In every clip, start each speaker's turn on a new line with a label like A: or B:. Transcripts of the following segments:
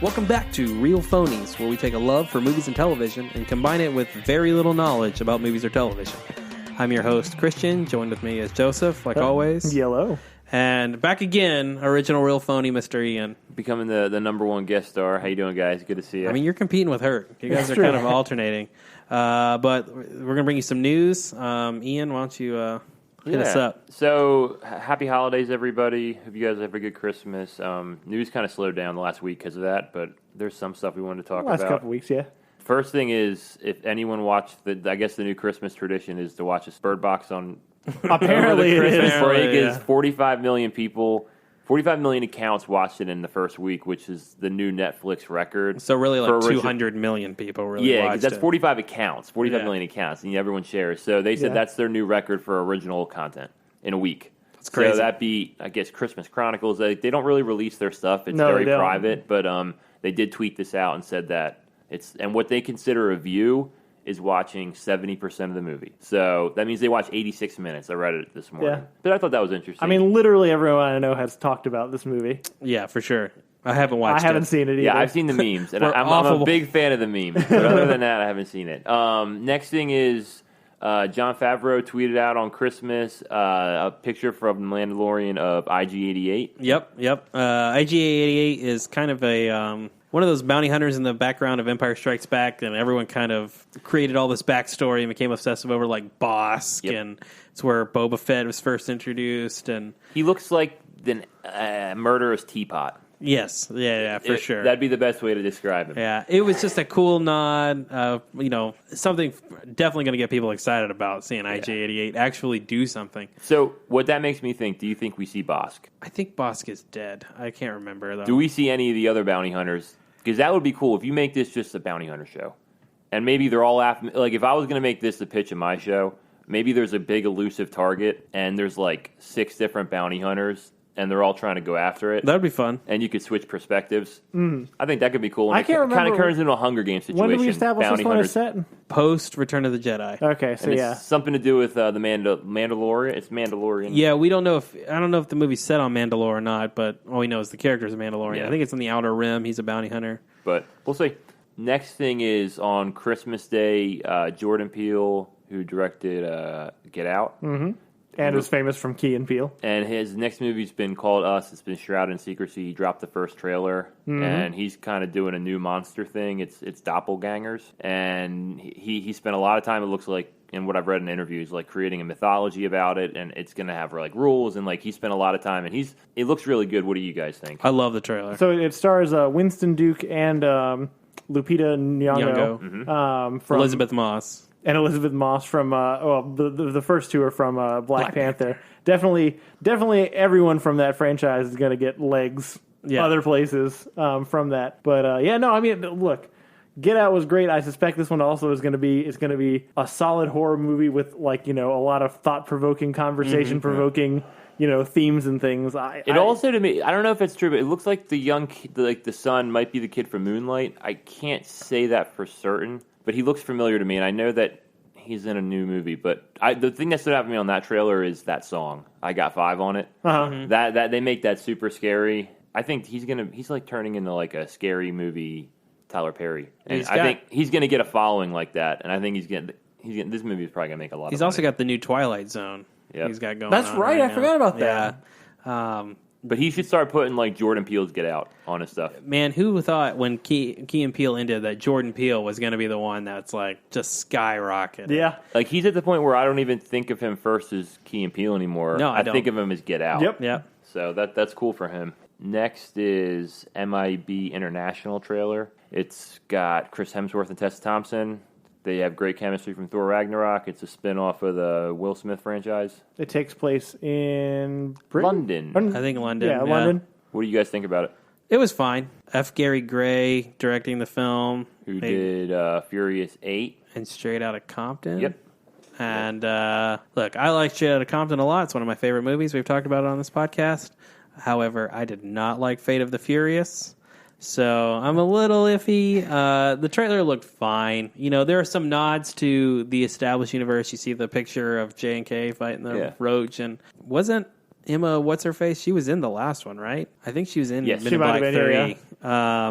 A: Welcome back to Real Phonies, where we take a love for movies and television and combine it with very little knowledge about movies or television. I'm your host, Christian. Joined with me is Joseph, like always.
B: Yellow.
A: And back again, original Real Phony, Mr. Ian.
C: Becoming the number one guest star. How you doing, guys? Good to see you.
A: I mean, you're competing with her. You guys are kind of alternating. But we're going to bring you some news. Ian, why don't you hit us up?
C: So, happy holidays, everybody. Hope you guys have a good Christmas. News kind of slowed down the last week because of that, but there's some stuff we wanted to talk about.
B: Last couple weeks, yeah.
C: First thing is, if anyone watched I guess the new Christmas tradition is to watch a Bird Box on
B: Apparently
C: the Christmas
B: it is.
C: break.
A: Yeah.
C: Is 45 million people, 45 million accounts watched it in the first week, which is the new Netflix record.
A: So really like 200 million people really watched
C: that's
A: it.
C: 45 accounts, 45 million accounts, and everyone shares. So they said that's their new record for original content in a week.
A: That's crazy.
C: So that beat, I guess, Christmas Chronicles. They don't really release their stuff. It's
B: No,
C: very
B: they don't.
C: private, but they did tweet this out and said that and what they consider a view is watching 70% of the movie. So that means they watch 86 minutes. I read it this morning.
B: Yeah.
C: But I thought that was interesting.
B: I mean, literally everyone I know has talked about this movie.
A: Yeah, for sure. I haven't watched it.
B: I haven't seen it either.
C: yeah, I've seen the memes, and I'm a big fan of the memes. But other than that, I haven't seen it. Next thing is Jon Favreau tweeted out on Christmas a picture from The Mandalorian of IG-88.
A: Yep. IG-88 is kind of a one of those bounty hunters in the background of Empire Strikes Back, and everyone kind of created all this backstory and became obsessive over like Bossk, and it's where Boba Fett was first introduced. And
C: He looks like the murderous teapot.
A: yes, yeah, for sure.
C: That'd be the best way to describe him.
A: Yeah, it was just a cool nod. Something definitely going to get people excited about seeing IG-88 actually do something.
C: So what that makes me think, do you think we see Bossk?
A: I think Bossk is dead. I can't remember, though.
C: Do we see any of the other bounty hunters? Because that would be cool if you make this just a bounty hunter show. And maybe they're all after... Like, if I was going to make this the pitch of my show, maybe there's a big elusive target, and there's like 6 different bounty hunters, and they're all trying to go after it.
A: That would be fun.
C: And you could switch perspectives. I think that could be cool. And
B: I can't remember.
C: Kind of turns into a Hunger Games situation.
B: When did we establish
C: bounty
B: this one
C: hunters.
B: is set?
A: Post Return of the Jedi.
B: Okay, so
C: And
B: yeah.
C: it's something to do with the Mandalorian. It's Mandalorian.
A: Yeah, I don't know if the movie's set on Mandalore or not, but all we know is the character's a Mandalorian.
C: Yeah.
A: I think it's in the Outer Rim. He's a bounty hunter.
C: But we'll see. Next thing is on Christmas Day, Jordan Peele, who directed Get Out.
B: Mm-hmm. And is famous from Key and Peele.
C: And his next movie's been called Us. It's been shrouded in secrecy. He dropped the first trailer, and he's kind of doing a new monster thing. It's doppelgangers, and he spent a lot of time. It looks like, in what I've read in interviews, like creating a mythology about it, and it's going to have like rules, and like he spent a lot of time, and it looks really good. What do you guys think?
A: I love the trailer.
B: So it stars Winston Duke and Lupita Nyong'o from
A: Elizabeth Moss.
B: And Elizabeth Moss from the first two are from Black Panther. Definitely everyone from that franchise is going to get legs other places from that. But I mean, look, Get Out was great. I suspect this one also is going to be a solid horror movie with a lot of thought provoking, conversation provoking themes and things.
C: Also to me, I don't know if it's true, but it looks like the young the son might be the kid from Moonlight. I can't say that for certain. But he looks familiar to me, and I know that he's in a new movie. But the thing that stood out for me on that trailer is that song. I Got 5 on it.
B: Uh-huh.
C: That they make that super scary. I think he's like turning into like a scary movie Tyler Perry, and I think he's gonna get a following like that. And I think he's getting this movie is probably gonna make a lot.
A: He's
C: of
A: also
C: money.
A: got the new Twilight Zone.
C: Yep.
A: He's got going.
B: That's
A: on
B: right. I
A: now.
B: forgot about that.
A: Yeah.
C: But he should start putting like Jordan Peele's Get Out on his stuff.
A: Man, who thought when Key and Peele ended that Jordan Peele was going to be the one that's like just skyrocketed?
B: Yeah.
C: Like he's at the point where I don't even think of him first as Key and Peele anymore.
A: No, I
C: think
A: don't.
C: of him as Get Out.
A: Yep.
C: So that's cool for him. Next is MIB International trailer. It's got Chris Hemsworth and Tessa Thompson. They have great chemistry from Thor Ragnarok. It's a spin-off of the Will Smith franchise.
B: It takes place in Britain?
C: London.
A: I think London.
B: Yeah, London.
C: What do you guys think about it?
A: It was fine. F. Gary Gray directing the film.
C: Who did Furious 8.
A: And Straight Outta Compton.
C: Yep.
A: And look, I like Straight Outta Compton a lot. It's one of my favorite movies. We've talked about it on this podcast. However, I did not like Fate of the Furious. So I'm a little iffy. The trailer looked fine. There are some nods to the established universe. You see the picture of J&K fighting the roach, and wasn't Emma, what's her face? She was in the last one, right? I think she was in Men in Black 3.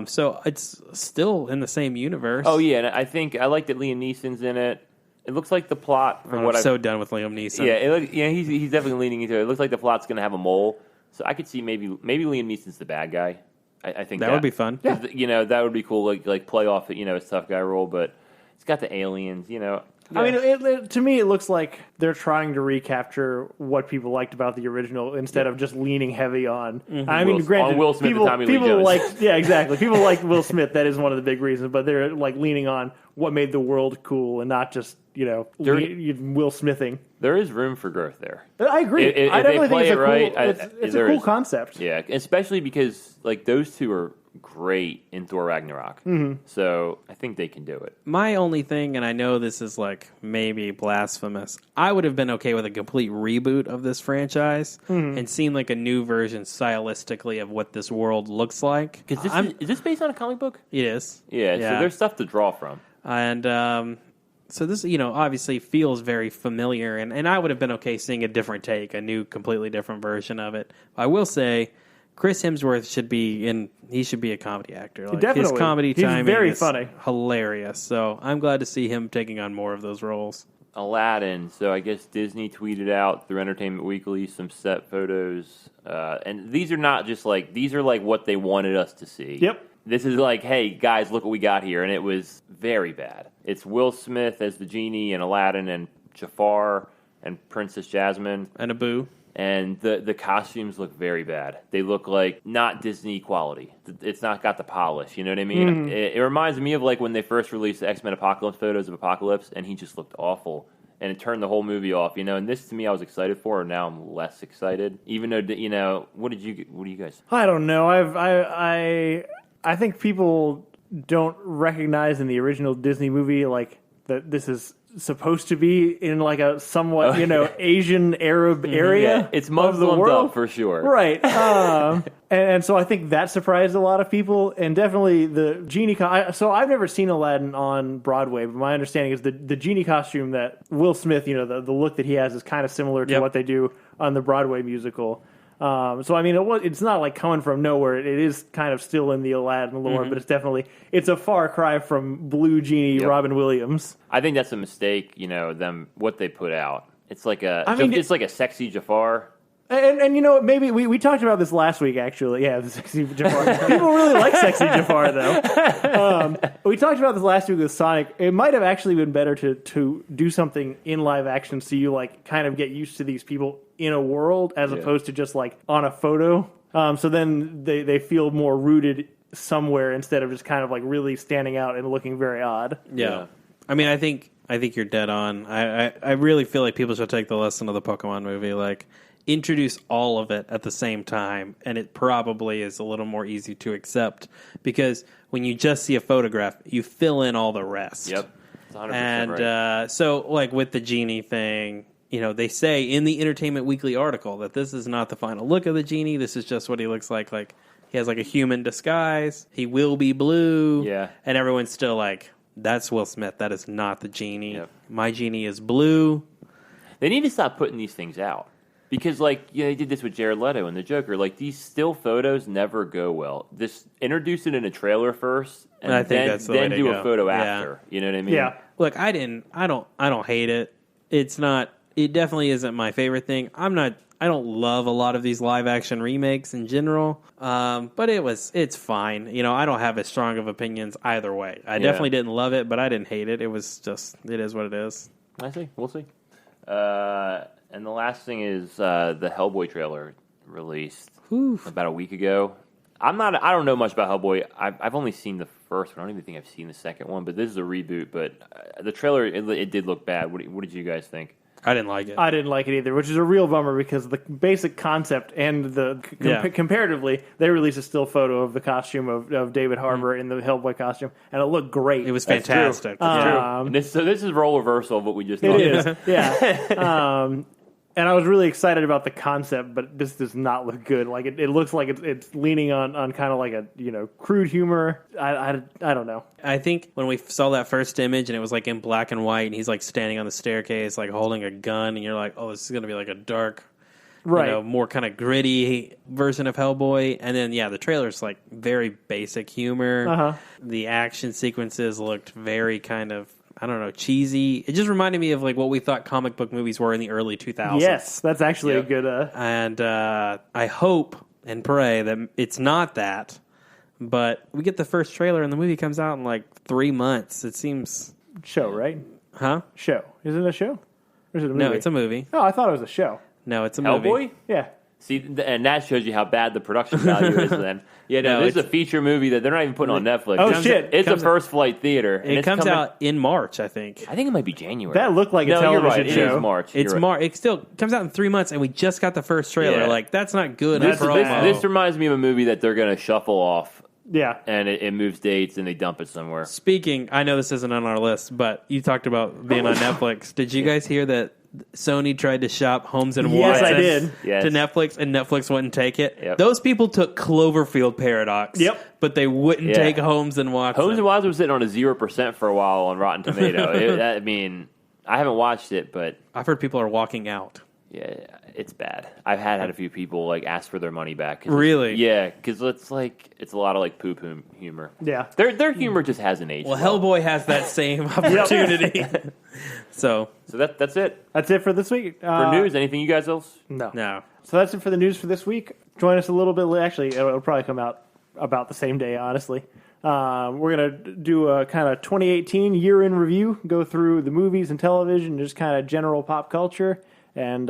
A: So it's still in the same universe.
C: Oh yeah, and I like that Liam Neeson's in it. It looks like the plot from what
A: I'm so done with Liam Neeson.
C: Yeah, he's definitely leaning into it. It looks like the plot's going to have a mole, so I could see maybe Liam Neeson's the bad guy. I think
A: that would be fun.
C: Yeah. That would be cool. Like play off his tough guy role, but it's got the aliens. Yeah.
B: I mean, to me, it looks like they're trying to recapture what people liked about the original instead of just leaning heavy on. I mean, granted,
C: Will Smith
B: people,
C: and Tommy Lee Jones.
B: Exactly. People like Will Smith. That is one of the big reasons. But they're like leaning on what made the world cool and not just Will Smithing.
C: There is room for growth there.
B: I agree. I definitely think it's a cool concept.
C: Yeah, especially because like those two are great in Thor Ragnarok. So I think they can do it.
A: My only thing, and I know this is like maybe blasphemous, I would have been okay with a complete reboot of this franchise and seen like a new version stylistically of what this world looks like.
C: Because is this based on a comic book?
A: It is.
C: Yeah, so there's stuff to draw from.
A: And so this, obviously feels very familiar, and I would have been okay seeing a different take, a new, completely different version of it. I will say, Chris Hemsworth should be a comedy actor. Like,
B: definitely.
A: His comedy timing
B: very
A: is
B: funny.
A: Hilarious. So I'm glad to see him taking on more of those roles.
C: Aladdin. So I guess Disney tweeted out through Entertainment Weekly some set photos. And these are not just these are what they wanted us to see.
B: Yep.
C: This is hey, guys, look what we got here. And it was very bad. It's Will Smith as the genie and Aladdin and Jafar and Princess Jasmine.
A: And Abu.
C: And the costumes look very bad. They look like not Disney quality. It's not got the polish. You know what I mean? It reminds me of when they first released the X-Men Apocalypse photos of Apocalypse, and he just looked awful. And it turned the whole movie off. And this to me I was excited for, and now I'm less excited. Even though, what do you guys?
B: I don't know. I think people don't recognize in the original Disney movie that this is supposed to be in a somewhat Asian Arab area.
C: Yeah, it's Muslim up for sure,
B: right? And so I think that surprised a lot of people, and definitely the genie. So I've never seen Aladdin on Broadway, but my understanding is the genie costume that Will Smith, the look that he has, is kind of similar to what they do on the Broadway musical. So I mean, it's not coming from nowhere. It is kind of still in the Aladdin lore, but it's a far cry from Blue Genie Robin Williams.
C: I think that's a mistake. What they put out. It's it's like a sexy Jafar.
B: And maybe we talked about this last week, actually. Yeah, the sexy Jafar. People really like sexy Jafar, though. We talked about this last week with Sonic. It might have actually been better to do something in live action so you kind of get used to these people in a world as opposed to just on a photo. So then they feel more rooted somewhere instead of just kind of really standing out and looking very odd.
A: Yeah. I mean, I think you're dead on. I really feel like people should take the lesson of the Pokemon movie. Introduce all of it at the same time, and it probably is a little more easy to accept because when you just see a photograph, you fill in all the rest.
C: Yep. That's 100%
A: and
C: right.
A: So with the genie thing, they say in the Entertainment Weekly article that this is not the final look of the genie. This is just what he looks like. He has a human disguise. He will be blue.
C: Yeah.
A: And everyone's still that's Will Smith. That is not the genie.
C: Yep.
A: My genie is blue.
C: They need to stop putting these things out. Because, they did this with Jared Leto and the Joker. These still photos never go well. Just introduce it in a trailer first, and
A: I think that's the way to
C: do
A: go.
C: A photo after. You know what I mean?
B: Yeah.
A: Look, I don't hate it. It's not. It definitely isn't my favorite thing. I don't love a lot of these live action remakes in general. But it's fine. I don't have as strong of opinions either way. I definitely didn't love it, but I didn't hate it. It was just, it is what it is.
C: I see. We'll see. And the last thing is the Hellboy trailer released about a week ago. I don't know much about Hellboy. I've only seen the first one. I don't even think I've seen the second one. But this is a reboot. But the trailer it did look bad. What did you guys think?
A: I didn't like it.
B: I didn't like it either, which is a real bummer because the basic concept and comparatively, they released a still photo of the costume of David Harbour in the Hellboy costume, and it looked great.
A: It was fantastic.
C: That's true. This is role reversal of what we just
B: It
C: talked
B: is, yeah. And I was really excited about the concept, but this does not look good. It looks like it's leaning on kind of a crude humor. I don't know.
A: I think when we saw that first image and it was in black and white and he's standing on the staircase holding a gun and you're oh, this is gonna be a dark,
B: Right.
A: more kind of gritty version of Hellboy. And then, the trailer's like very basic humor.
B: Uh-huh.
A: The action sequences looked very kind of, I don't know, cheesy. It just reminded me of like what we thought comic book movies were in the early 2000s.
B: Yes, that's actually a good...
A: And I hope and pray that it's not that. But we get the first trailer and the movie comes out in like 3 months. It seems...
B: Show, right?
A: Huh?
B: Show. Is it a show? Or is it a movie?
A: No, it's a movie.
B: Oh, I thought it was a show.
A: No, it's a
C: Hellboy?
A: movie.
B: Yeah.
C: See, and that shows you how bad the production value is then. Yeah, no, this is a feature movie that they're not even putting on Netflix.
B: Oh, shit.
C: It's a first flight theater. And
A: It comes out in March, I think.
C: I think it might be January.
B: That looked like a
C: no,
B: television
C: you're right.
B: show.
C: It is March.
A: It's
C: You're right.
A: March. It still comes out in 3 months, and we just got the first trailer.
C: Yeah.
A: Like, that's not good.
C: This reminds me of a movie that they're going to shuffle off.
B: Yeah.
C: And it moves dates and they dump it somewhere.
A: Speaking, I know this isn't on our list, but you talked about being on Netflix. Did you guys hear that Sony tried to shop Holmes and
B: Yes,
A: Watson
B: I did.
C: Yes.
A: to Netflix, and Netflix wouldn't take it?
C: Yep.
A: Those people took Cloverfield Paradox, but they wouldn't take Holmes and Watson.
C: Holmes and Watson was sitting on a 0% for a while on Rotten Tomato. I mean, I haven't watched it, but...
A: I've heard people are walking out.
C: Yeah, it's bad. I've had a few people like ask for their money back.
A: Really?
C: Yeah, because it's a lot of like poop humor.
B: Yeah.
C: Their humor just hasn't aged.
A: Well, Hellboy has that same opportunity. So
C: that's it.
B: That's it for this week.
C: For news, anything you guys else?
A: no.
B: So that's it for the news for this week. Join us a little bit. Actually, it'll probably come out about the same day, honestly. We're going to do a kind of 2018 year in review, go through the movies and television, just kind of general pop culture, and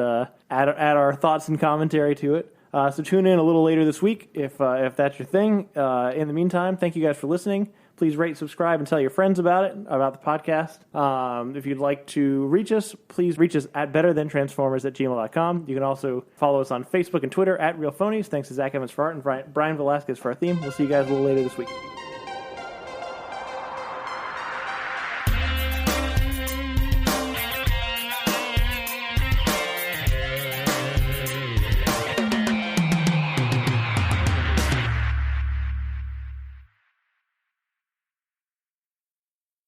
B: add our thoughts and commentary to it. So tune in a little later this week if that's your thing. In the meantime, thank you guys for listening. Please rate, subscribe, and tell your friends about it, about the podcast. If you'd like to reach us, please reach us at betterthantransformers@gmail.com. You can also follow us on Facebook and Twitter @RealPhonies. Thanks to Zach Evans for art and Brian Velasquez for our theme. We'll see you guys a little later this week.